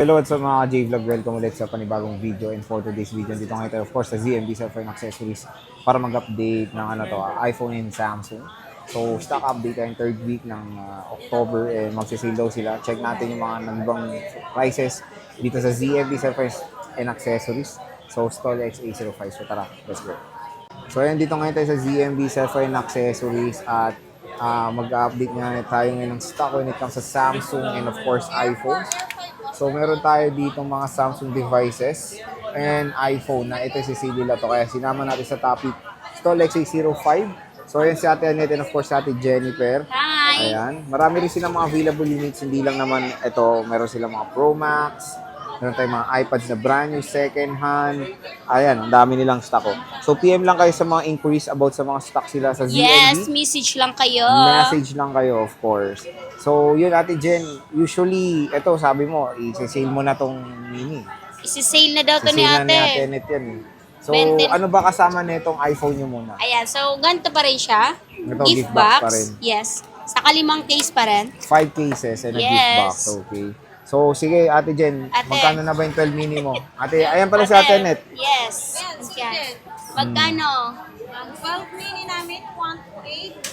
Hello, what's up mga J-Vlog? Welcome ulit sa panibagong video, and for today's video, dito ngayon tayo of course sa ZMB Cellphone Accessories para mag-update ng iPhone and Samsung. So stock update tayong third week ng October, and magsisale daw sila. Check natin yung mga nagibang prices dito sa ZMB Cellphone and Accessories. So stall XA05. So tara, let's go. So ayan, dito ngayon tayo sa ZMB Cellphone and Accessories at mag-update nga tayo ngayon ng stock when it comes sa Samsung and of course iPhone. So, meron tayo dito mga Samsung devices and iPhone na ito si Silila to. Kaya sinama natin sa topic Stall XA05. So, ayan si Ate Annette and of course si Ate Jennifer. Hi! Ayan. Marami rin silang mga available units. Hindi lang naman ito. Meron silang mga Pro Max. Meron tayong mga iPads na brand new, second hand. Ayan, ang dami nilang stock. So, PM lang kayo sa mga inquiries about sa mga stock sila sa ZMB. Yes, message lang kayo. Message lang kayo, of course. So, yun, Ate Jen, usually, ito, sabi mo, i-sale mo na tong mini. Isi-sale na daw to ni Sisale na ni Ate ate. Annette yan. So, 20. ano ba kasama nitong iPhone nyo muna? Ayan, so ganito pa rin siya. Ito, Gift gift box box. pa rin. Yes. Saka 5 case pa rin. 5 cases and a gift Yes. box. Okay. So, sige, Ate Jen, Ate. magkano na ba yung 12 mini mo? Ate, ayan pala si Ate Annette. Yes. Yan. Magkano? Ang 12 mini namin, 128,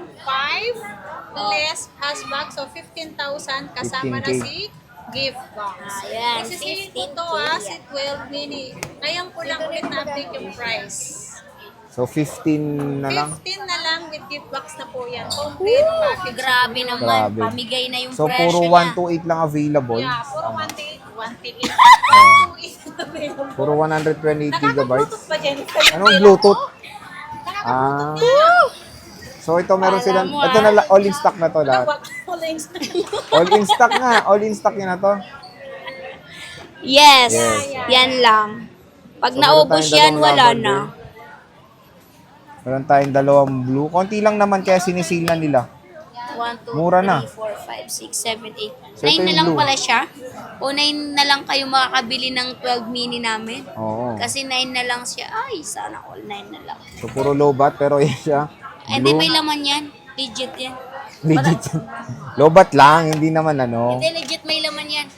15,500, less cashback, so 15,000 kasama na 15K. si gift box. Ayan, Isisingin ko 15K to si yan. 12 mini. Ngayon ko lang ulit na-update yung price. So, 15 na lang. 15 na lang with gift box na po yan. Complete package. Grabe naman. Grabe. Pamigay na yung So, presyo puro niya. 128 lang available. Yeah, puro 128. 128 available. Puro 128 gigabytes. Nakaka-bluetooth pa, Jennifer? Anong Bluetooth? Nakaka-bluetooth Ah. nga. So, ito meron Alam silang, mo, ito na all in stock na to lahat. Wala yung All in stock nga, all in stock yun na to. Yes. Yes. Yan lang. Pag So, meron naubos tayong yan, dalawang wala na. lavender. Meron tayong dalawang blue. Konti lang naman kaya sinisil na nila. 1, 2, Mura na. 3, 4, 5, 6, 7, 8. So, ito 9 na yung lang blue. pala siya. O 9 na lang kayo makakabili ng 12 mini namin. Oo. Kasi 9 na lang siya. Ay, sana all 9 na lang. So, puro low bat, pero yan siya. Hindi, Blue. may laman yan. Legit yan. Legit. Low bat lang, hindi naman ano. Hindi, legit may laman yan.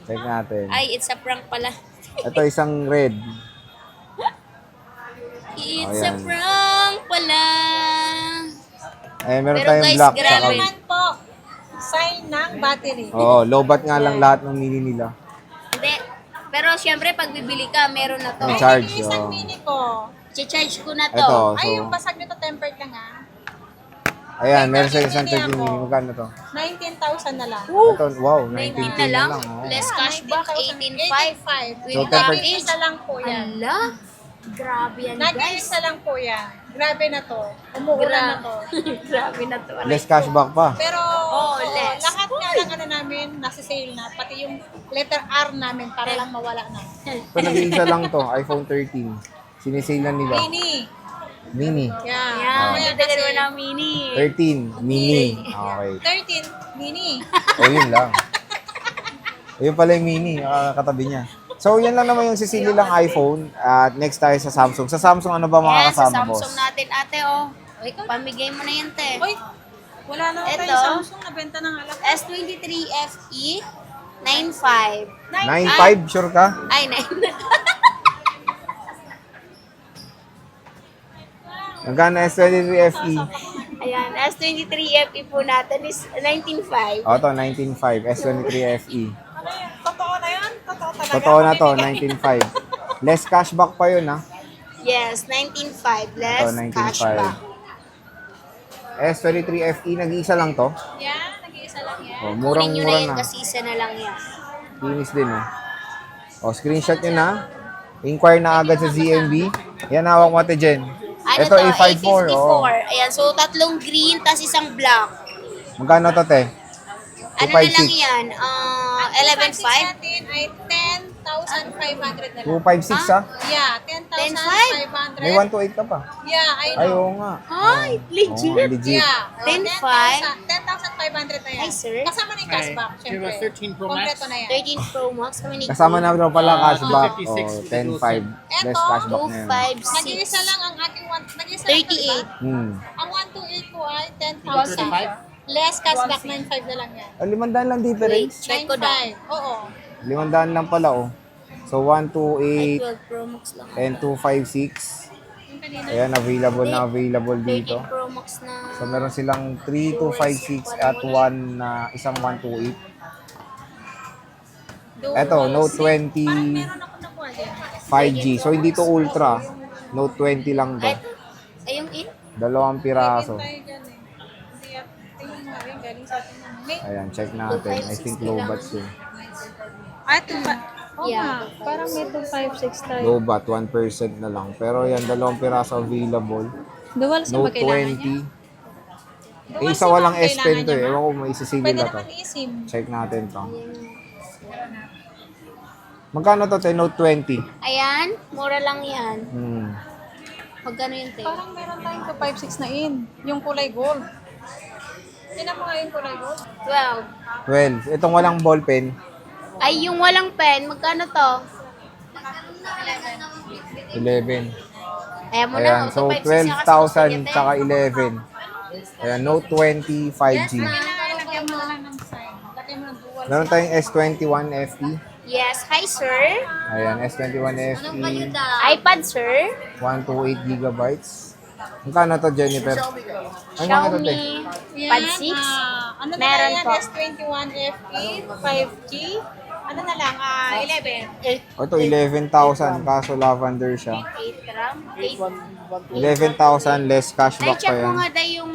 Check natin. Ay, it's a prank pala. Ito isang red. It's Ayan. a prank pala. Meron Pero tayong guys, black. grabe. Saka, naman po, sign ng battery. oo, low bat nga lang lahat ng mini nila. Hindi. Pero syempre, pag bibili ka, meron na to. May charge. Yung isang Oo. mini ko. I-charge ko na to. Ito, Ay, so, yung basag nito tempered lang ha. ayan, meron sa isang 30 Mini mini. ako. Magkano to? 19,000 na lang. Ito, wow, 19 19K na lang. oo. Less cashback, 18.5. 18,500. So, tempered- Nag-iisa lang po yan. Ala, grabe yan guys. Nag-iisa lang po yan. Grabe na to. Umuulan na to. Grabe na to. Less cashback pa. Pero Oh, less. lahat nga lang ano namin, nasa sale na. Pati yung letter R namin para lang mawala na. Ito, nag-iisa lang to, iPhone 13. Sinisale na nila. Mini. Mini. Yeah. Yan, Mamaya dagdagan mo kasi ng mini. 13, mini. Okay. 13, mini. O, yun lang. Yun pala yung mini, katabi niya. So, yan lang naman yung sisili lang iPhone. At next tayo sa Samsung. Sa Samsung, ano ba mga Yes, sa kasama, boss? Samsung natin ate oh. Pamigay mo na yan te. Uy, wala na Ito. tayo Samsung na benta ng alak. S23 FE 95. 9.5, sure ka? Ay, 9. Magkano S23 FE? Ayan, S23 FE po natin is 19.5. O, ito, 19.5. S23 FE. Ano yun? Totoo na yun? Totoo talaga? Totoo na to, Mamimigay. 19.5. Less cashback pa yun, ha? Yes, 19.5 less Ito, 19.5. cashback. S23 FE, nag-iisa lang to. Yan, nag-iisa lang yan. O, Kunin nyo na murang-mura yan na. kasi isa na lang yan. Kinis din, oh. O, screenshot nyo na. Inquire na agad sa ZMB. Yan, hawak mo, Ate Jen. Ano Ito, to? A54, oh. Ayan, so tatlong green, tas isang black. Magkano to, te? Ano na lang 256. yan? 11.5 11.5? natin ay 10,500 na lang. 256, ha? Yeah, 10,500. May 128 ka pa. Yeah, I Ay, know. oo nga. Ay, Oo, legit. legit. Yeah. 10,500. 10,500 na yan. Ay, sir. Kasama na yung cashback, syempre. 13 Pro Max. Kompleto na yan. 13 Pro Max kami ni Kasama na daw pala cashback. O, 256. 10.5. Less Eto, cashback na yan. 256. Nag-iisa lang ang aking nag-iisa lang 38. Ang 128 ko ay 10,000. Less cashback, 9.5 na lang yan. 500 lang Wait, difference. check ko daw. 9.5. Oo. 500 lang pala, oh. So, 128 12 Pro Max lang. and 256. Yung kanina. Ayan, available dito. 13 Pro Max na. So, meron silang 3256 at isang 128. Eto, Note 20 Parang meron ako nakuha din. 5G. So, hindi to Ultra. Note 20 lang to. Ay, yung in? 2 piraso. Tayo dyan eh. Hindi at tingin nga rin, galing sa atin. May, Ayan, check natin. I think low bats yun. ito pa. Oo nga, parang may 256 tayo. Low bat, 1% na lang. Pero yan, 2 piraso available. Dual SIM ba Note kailangan niya? 20. Eh, isa walang S Pen to eh. Kailangan Ewan ko, may isisigil Pwede na to. naman eSIM. Check natin to. Magkano to, te? Note 20? Ayan, mura lang yan. Hmm. Magkano yun, te? Parang meron tayong 256 na yung kulay gold. Tingnan mo nga yung kulay gold. 12. 12. Itong walang ballpen, Ay, yung walang pen, magkano to? 11. Ayan mo Ayan, na. so 12,000 tsaka 11. Ayan, Note 20 5G. Lagyan mo na lang ng sign. Lagyan mo ng dual. Meron tayong S21 FE. Yes. Hi, sir. Ayan, S21 FE. iPad, sir. 128 gigabytes. Magkano to, Jennifer? Ay, mga to, te? Xiaomi Pad 6. Ano na Meron lang yan? po. S21 FE, 5G. Ano na lang? 11. O, ito, 11,000. Kaso lavender siya. 8 RAM. 11,000 less cashback pa check mo yan. nga daw yung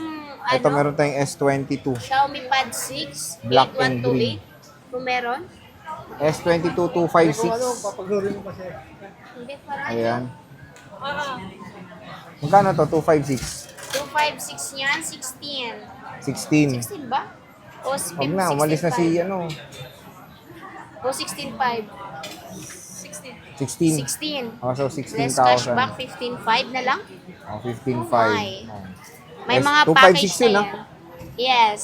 Ito, meron tayong S22. Xiaomi Pad 6. Black and 8128. Kung meron. S22 256. Hindi, parang Ayan. Oo. Magkano to? 256. 256 niyan, 16. 16. 16 ba? O 16, Huwag na, umalis na si, ano, O 16.5. 16. 16. 16. Oh, so Less 16,000. cashback, 15.5 na lang. Oh, 15,500. my. Oh. May S- mga 256 package na yun, yan. Yes.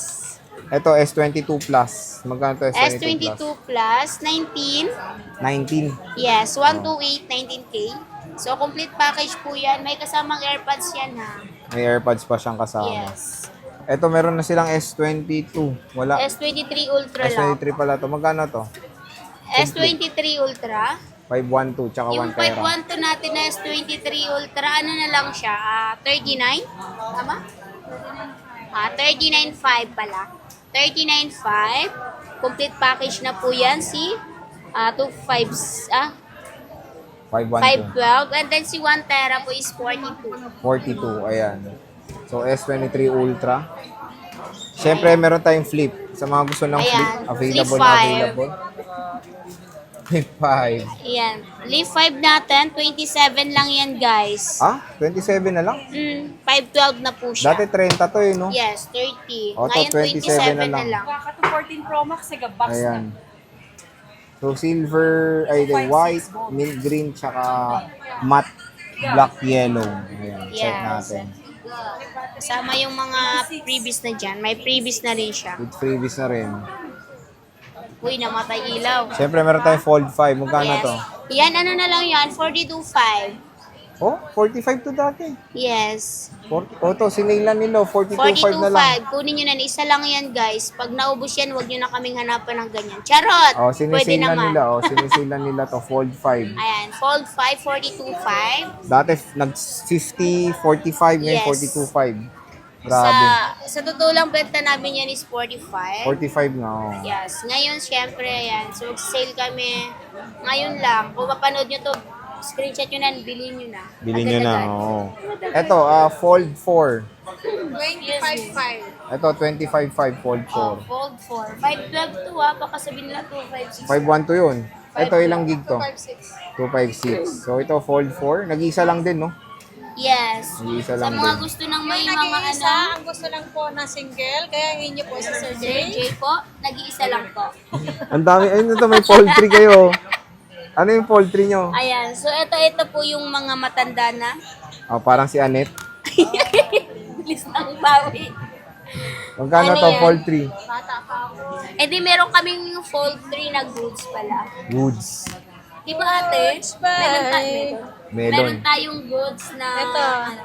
Ito, S22 Plus. Magkano to S22 S22 Plus? Plus, 19. 19. Yes, 128, 19K. So, complete package po yan. May kasamang AirPods yan, ha? May AirPods pa siyang kasama. Yes. Ito, meron na silang S22. Wala. S23 Ultra lang. S23 pala to. Magkano to? S23 Ultra. 512 tsaka 1 Yung tera. 512 natin na S23 Ultra, ano na lang siya? 39? Tama? 39.5 pala. 39.5. Complete package na po yan. Si 512. 512. And then si 1 tera po is 42. 42. Ayan. So, S23 Ultra. Siyempre, meron tayong flip. Sa mga gusto ng flip, Ayan, available flip na 5. available. Flip 5. Ayan. Leaf 5 natin, 27 lang yan, guys. Ah? 27 na lang? 512 na po siya. Dati 30 to eh, no? Yes, 30. O, to, Ngayon, 27 na 27 na lang. lang. Baka to 14 Pro Max, sige, box na. Ayan. So, silver, ay, di, white, mint green, tsaka matte, black, yellow. Ayan, check Yes. natin. Kasama yung mga previous na dyan. May previous na rin siya. With freebies na rin. Uy, namatay ilaw. Siyempre, meron tayong fold 5. Magkano Yes. to? Yan, ano na lang yan? 42.5. Oh, 45 to dati. Yes. Oh, to, sinailan nila. 42.5 na lang. 42.5. Kunin nyo na. Isa lang yan, guys. Pag naubos yan, huwag nyo na kaming hanapan ng ganyan. Charot! Oh, Pwede sinisailan naman. nila. Oh, sinisailan nila to. Fold 5. Ayan. Fold 5, 42.5. Dati, nag-50, 45, ngayon Yes. 42.5. Grabe. Sa totoo lang, benta namin yan is 45. 45 nga, oh. Yes. Ngayon, syempre, yan. So, sale kami. Ngayon lang. Kung mapanood nyo to, screenshot nyo na, bilhin nyo na. Bilhin nyo na, Agad-agad. oo. Ito, fold 4. 25.5. Ito, 25.5 fold 4. Oh, fold 4. 512 to baka sabihin nila 256. 512 yun. Ito, ilang gig to? 256. 256. So, ito, fold 4. Nag-isa lang din, no? Yes. Nag-iisa Sa lang mga din. gusto ng may Yung mga nag-iisa, ano, ang gusto lang po na single, kaya ngayon niyo po si Sir Sir Jay. J po, nag-iisa lang po. Ang dami. Ayun, ito, may poultry kayo. Ano yung poultry nyo? Ayan. So, ito po yung mga matanda na. Oh, parang si Annette. Bilis ng bawi. Magkano Ano to, yan? poultry? Bata pa ako. Eh di meron kaming fold 3 na goods pala. Woods. Di ba ate? Goods ba? Melon. Meron tayong goods na Ito. ano,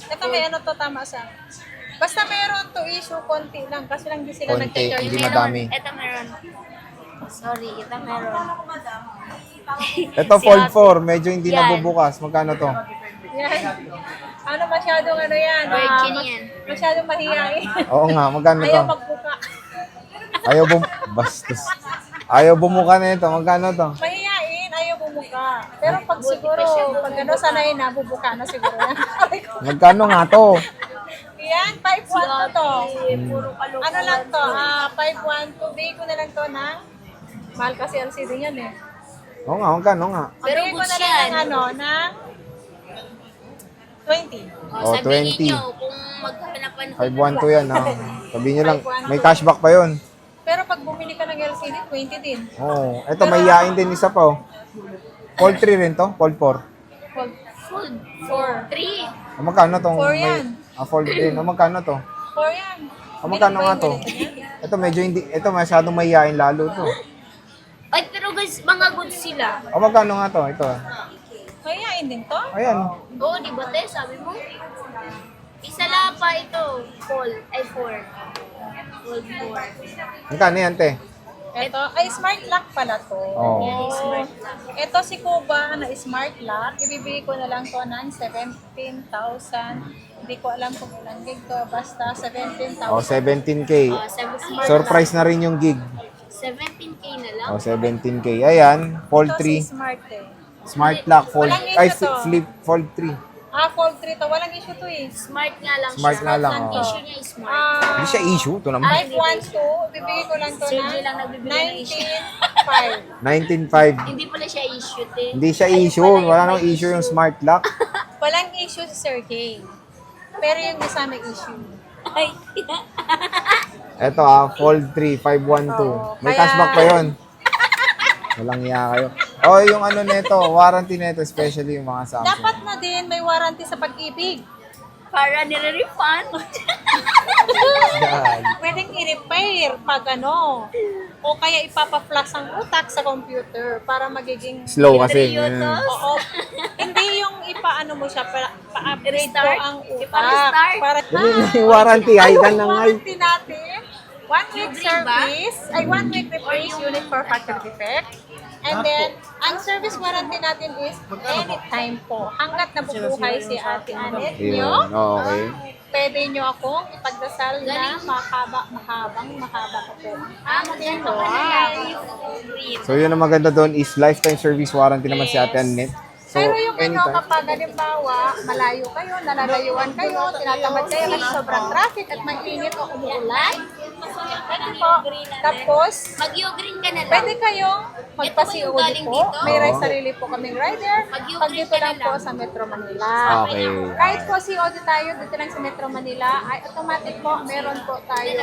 Ito may ano to tama sa Basta meron to issue, konti lang. Kasi lang di sila Konti, nag-charge. hindi madami. Ito meron. Sorry, ito meron. Ito, Si fold ate. 4. Medyo hindi Yan. nabubukas. Magkano to? Yan. Ano masyadong ano yan? Virgin yan. Masyadong mahihain. Oo nga, magkano to? Ayaw magbuka. Bastos. Ayaw bumuka na ito. Magkano to? Mahihain, ayaw bumuka. Pero pag siguro, pag ano, sanay na, bubuka na siguro yan. Aray ko. Magkano nga to? Yan, 512 to. Puro kalokohan. Ano lang to, 512. Bigay ko na lang to ng, mahal kasi LCD yan eh. Oo nga, magkano nga? Pero Bigay ko goods na lang yan. ng ano, ng 20. O, sabihin 20. nyo kung magpanapan 512 yan. Ah. Sabihin nyo lang, may cashback pa yun. Pero pag bumili ka ng LCD, 20 din. Oo. Ito, may yain din isa pa. Oh. Fold 3 rin to? Fold 4? Fold food. 4. 3. Magkano to? Four yan. Fold 3. Magkano to? 4 yan. Magkano nga to? Ito, medyo hindi, ito masyadong may yain lalo to. Ay, pero guys, mga goods sila. Magkano nga to? Ito. Mayayain din to? Ayan. Oo, di ba te? Sabi mo? Isa lang pa ito. Fold. Ay, 4. Fold 4. Magkano yan, te? Ito, ay smart lock pala to. Oo. Yan, smart. Ito si Kuba na smart lock, ibibigay ko na lang to ng 17,000. Hindi ko alam kung ilang gig to, basta 17,000. Oh, 17K. Smart Surprise na rin yung gig. 17K na lang. Oh, 17K. Ayan, fold Ito si 3. smart eh. Smart lock, fold. Walang issue Ay, to. flip, fold 3. Fold 3 to, walang issue to eh. Smart nga lang Smart siya. nga lang, Ang oh. issue niya is smart. Hindi siya issue. Ito naman. 512, ibibigay ko lang to Sir ng G lang nagbibigay ng issue. 19,500. 19.5. Hindi pala siya issue, te. Hindi siya Ayun issue. pala yung Wala may nang issue yung smart lock. Walang issue si Sir K. Pero yung isa may issue. Ay, Ito fold 3, 512. May kaya- cashback pa yun. Walang iya kayo. Oh, yung ano nito, warranty nito, especially yung mga Samsung. Dapat na din may warranty sa pag-ibig. para nire-refund. Yan. Pwedeng i-repair pag ano. O kaya ipapa-flash ang utak sa computer para magiging... Slow kasi. Trio to. Oo. Hindi yung ipaano mo siya, pa-upgrade ko Restart? ang utak. Ipa-restart? Para, Dali na yung warranty, ay ka na nga. warranty natin. 1 week Libre ba? service, ay 1 week replace unit for factory defect. And then, ang service warranty natin is anytime po. Hanggat nabubuhay si Ate Anet nyo, Yun, okay. pwede nyo akong ipagdasal na mahaba pa po. Yan Wow. pa So yun ang maganda doon is lifetime service warranty naman si Ate Annette. So Pero yung ano, anytime. kapag halimbawa, malayo kayo, nalalayuan kayo, tinatamad kayo kasi sobrang traffic at mainit o umuulan, pwede po. Tapos, Mag-green ka na lang. pwede kayong magpa-COD galing po. dito? May Oo. sarili po kaming rider. Mag-Ukraine Pag dito ka na lang po lang. sa Metro Manila. Okay. Kahit po COD tayo dito lang sa Metro Manila, ay automatic po, meron po tayo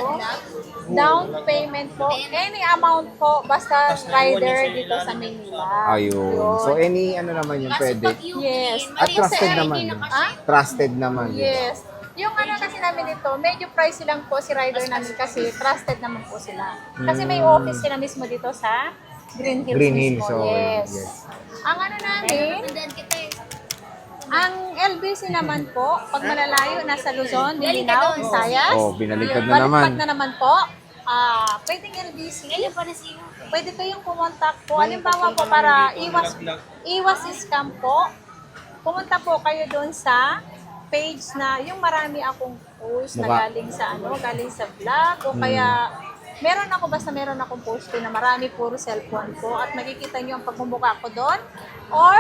down payment po. Any amount po, basta rider dito sa Manila. Ayun. So any ano naman yun Kasi pwede. pag Ukraine, Yes. At mali trusted sa naman. hindi yun. nakasya. Trusted naman. di ba? Yes. Yung ano kasi namin ito, medyo pricey lang po si rider namin kasi trusted naman po sila. Kasi may office sila mismo dito sa Green Hills Green Hills. mismo. So, Yes. yes. Ang ano namin, Tandaan kita eh. ang LBC naman po, pag malalayo, nasa Luzon, Galing ka Mindanao, doon. Visayas. Oh, binaligtad na naman. Baliktad na naman po. Pwedeng LBC. Kailan pa na siya? Pwede kayong kumontak po. Halimbawa po para iwas scam po. Pumunta po kayo doon sa page na yung marami akong post na Mukha. galing sa galing sa vlog o kaya meron akong post ko na marami puro cellphone po at makikita niyo ang pagmumukha ko doon or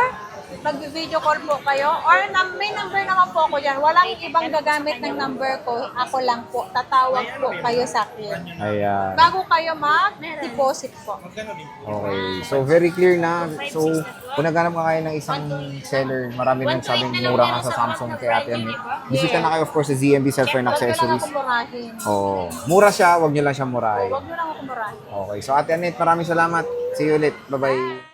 mag-video call po kayo or may number naman po ako diyan. Walang ibang gagamit ng number ko. Ako lang po. Tatawag po kayo sa akin. Ayan. Bago kayo mag-deposit po. Okay. So very clear na. So kung naghanap ka kayo ng isang seller, marami nang sabing mura nga sa Samsung kay Ate Annette. Bisita na kayo of course sa ZMB Cellphone Huwag nyo lang Accessories. ako murahin. Oo. Mura siya, wag niyo lang siya murahin. Huwag nyo lang ako murahin. Okay. So Ate Annette, maraming salamat. See you ulit. Bye-bye.